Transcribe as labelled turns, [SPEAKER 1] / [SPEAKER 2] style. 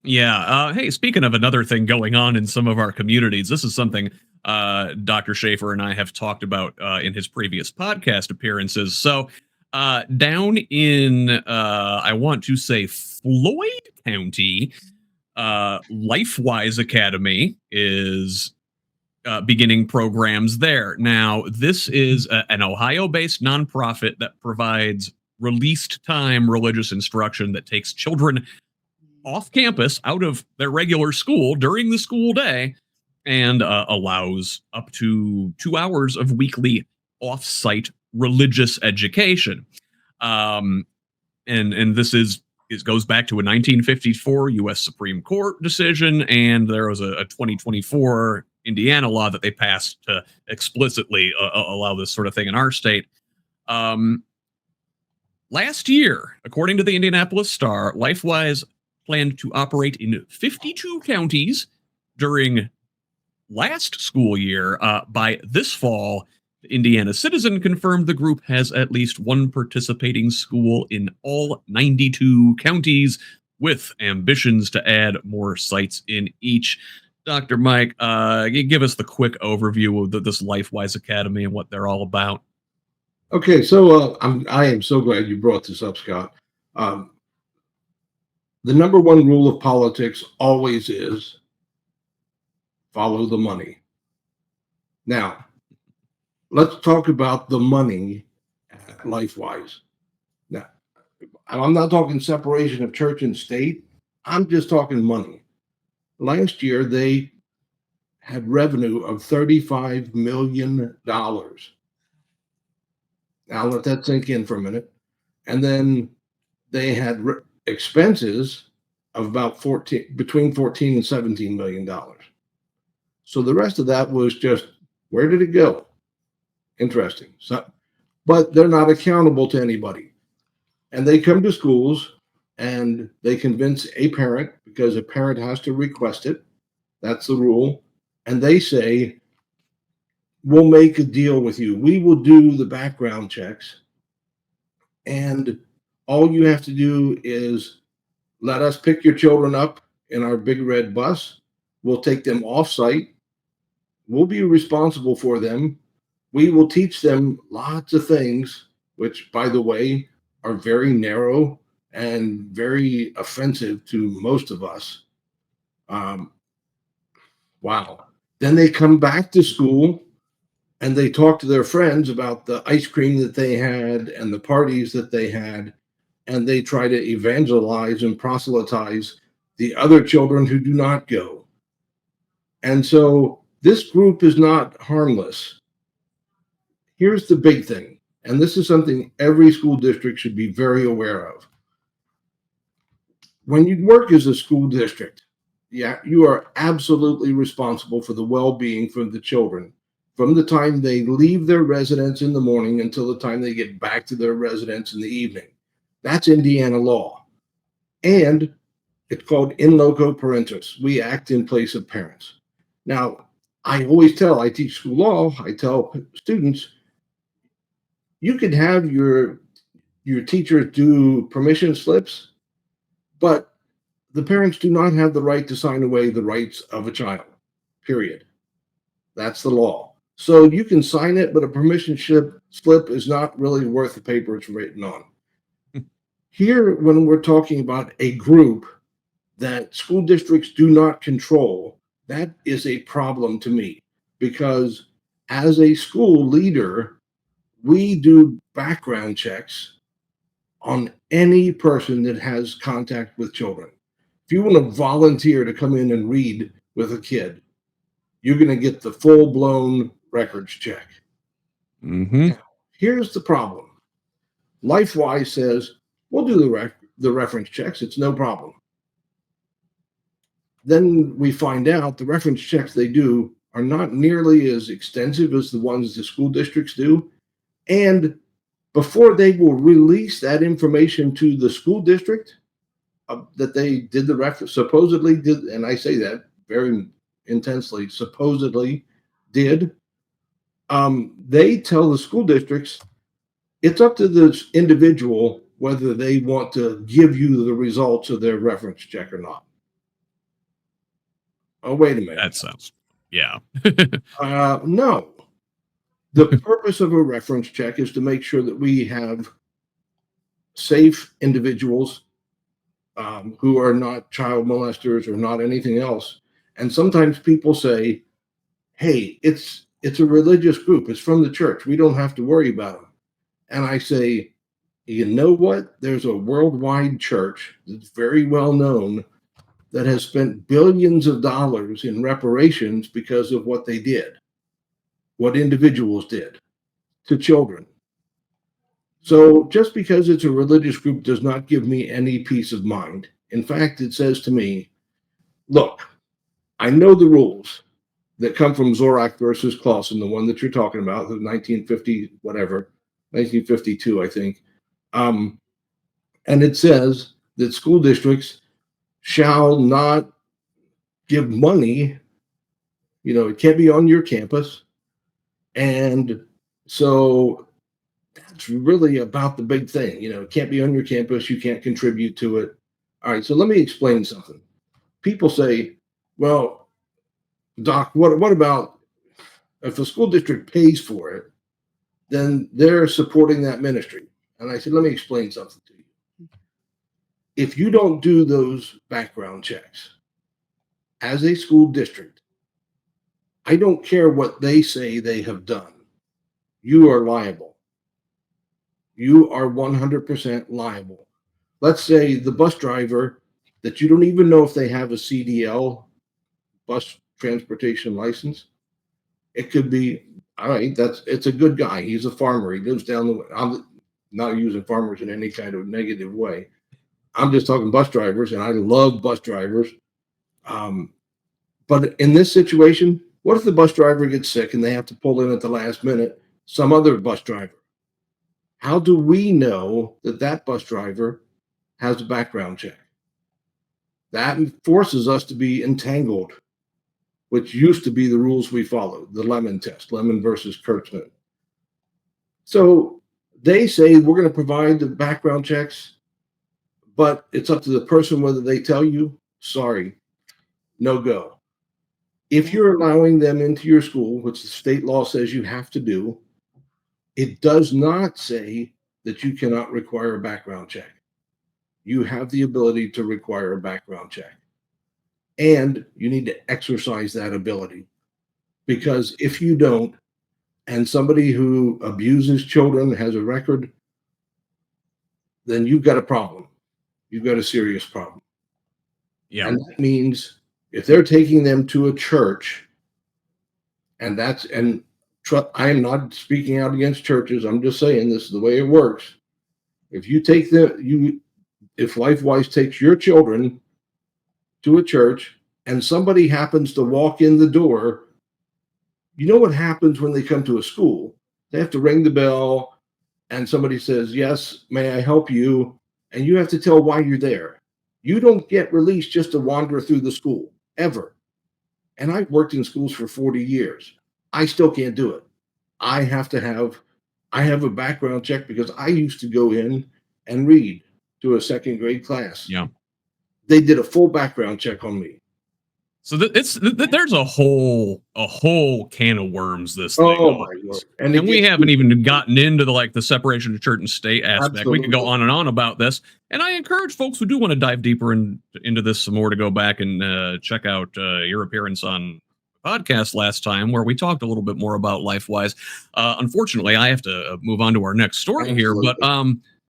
[SPEAKER 1] Yeah. Hey, speaking of another thing going on in some of our communities, this is something Dr. Schaefer and I have talked about in his previous podcast appearances. So, down in, I want to say, Floyd County, LifeWise Academy is beginning programs there. Now, this is an Ohio based nonprofit that provides released time religious instruction that takes children off campus out of their regular school during the school day and allows up to 2 hours of weekly off-site religious education. Um, and this is it goes back to a 1954 U.S. Supreme Court decision, and there was a 2024 Indiana law that they passed to explicitly allow this sort of thing in our state. Um, Last year, according to the Indianapolis Star, LifeWise planned to operate in 52 counties during last school year. By this fall, the Indiana Citizen confirmed the group has at least one participating school in all 92 counties, with ambitions to add more sites in each. Dr. Mike, give us the quick overview of this LifeWise Academy and what they're all about.
[SPEAKER 2] Okay, so I am so glad you brought this up, Scott. Um, the number one rule of politics always is follow the money. Now, let's talk about the money LifeWise. Now, I'm not talking separation of church and state. I'm just talking money. Last year, they had revenue of $35 million. Now, let that sink in for a minute. And then they had expenses of about between 14 and 17 million dollars. So the rest of that was just, where did it go? Interesting. So, but they're not accountable to anybody. And they come to schools and they convince a parent, because a parent has to request it. That's the rule. And they say, we'll make a deal with you. We will do the background checks. And all you have to do is let us pick your children up in our big red bus. We'll take them off site. We'll be responsible for them. We will teach them lots of things, which, by the way, are very narrow and very offensive to most of us. Wow. Then they come back to school and they talk to their friends about the ice cream that they had and the parties that they had, and they try to evangelize and proselytize the other children who do not go. And so this group is not harmless. Here's the big thing, and this is something every school district should be very aware of. When you work as a school district, you are absolutely responsible for the well-being for the children from the time they leave their residence in the morning until the time they get back to their residence in the evening. That's Indiana law. And it's called in loco parentis. We act in place of parents. Now, I teach school law, I tell students, you can have your teachers do permission slips, but the parents do not have the right to sign away the rights of a child, period. That's the law. So you can sign it, but a permission slip is not really worth the paper it's written on. Here, when we're talking about a group that school districts do not control, that is a problem to me, because as a school leader, we do background checks on any person that has contact with children. If you want to volunteer to come in and read with a kid, you're going to get the full-blown records check.
[SPEAKER 1] Mm-hmm.
[SPEAKER 2] Now, here's the problem. LifeWise says, we'll do the reference checks. It's no problem. Then we find out the reference checks they do are not nearly as extensive as the ones the school districts do. And before they will release that information to the school district that they did the reference, supposedly did, and I say that very intensely, supposedly did, they tell the school districts it's up to the individual whether they want to give you the results of their reference check or not. Oh, wait a minute.
[SPEAKER 1] That sounds, yeah.
[SPEAKER 2] No. The purpose of a reference check is to make sure that we have safe individuals who are not child molesters or not anything else. And sometimes people say, "Hey, it's a religious group. It's from the church. We don't have to worry about them." And I say, you know what? There's a worldwide church that's very well known that has spent billions of dollars in reparations because of what they did, what individuals did to children. So just because it's a religious group does not give me any peace of mind. In fact, it says to me, look, I know the rules that come from Zorak versus Clausen, the one that you're talking about, the 1950, whatever, 1952, I think. And it says that school districts shall not give money, it can't be on your campus. And so that's really about the big thing. It can't be on your campus. You can't contribute to it. All right. So let me explain something. People say, well, Doc, what about if a school district pays for it, then they're supporting that ministry. And I said, let me explain something to you. If you don't do those background checks as a school district, I don't care what they say they have done. You are liable. You are 100% liable. Let's say the bus driver that you don't even know if they have a CDL, bus transportation license. It could be, all right, it's a good guy. He's a farmer. He lives down the way. I'm not using farmers in any kind of negative way. I'm just talking bus drivers, and I love bus drivers. But in this situation, what if the bus driver gets sick and they have to pull in at the last minute some other bus driver? How do we know that bus driver has a background check? That forces us to be entangled, which used to be the rules we followed, the Lemon test, Lemon versus Kurtzman. So they say we're going to provide the background checks, but it's up to the person whether they tell you, sorry, no go. If you're allowing them into your school, which the state law says you have to do, it does not say that you cannot require a background check. You have the ability to require a background check. And you need to exercise that ability. Because if you don't, and somebody who abuses children has a record, then you've got a problem. You've got a serious problem.
[SPEAKER 1] Yeah.
[SPEAKER 2] And that means if they're taking them to a church, I am not speaking out against churches. I'm just saying this is the way it works. If you take if LifeWise takes your children to a church and somebody happens to walk in the door, you know what happens when they come to a school? They have to ring the bell and somebody says, yes, may I help you? And you have to tell why you're there. You don't get released just to wander through the school, ever. And I've worked in schools for 40 years. I still can't do it. I have a background check because I used to go in and read to a second grade class.
[SPEAKER 1] Yeah.
[SPEAKER 2] They did a full background check on me.
[SPEAKER 1] So there's a whole can of worms. This thing,
[SPEAKER 2] my Lord.
[SPEAKER 1] And we haven't even gotten into the separation of church and state aspect. Absolutely. We could go on and on about this, and I encourage folks who do want to dive deeper into this some more to go back and check out your appearance on the podcast last time, where we talked a little bit more about LifeWise. Unfortunately, I have to move on to our next story here, but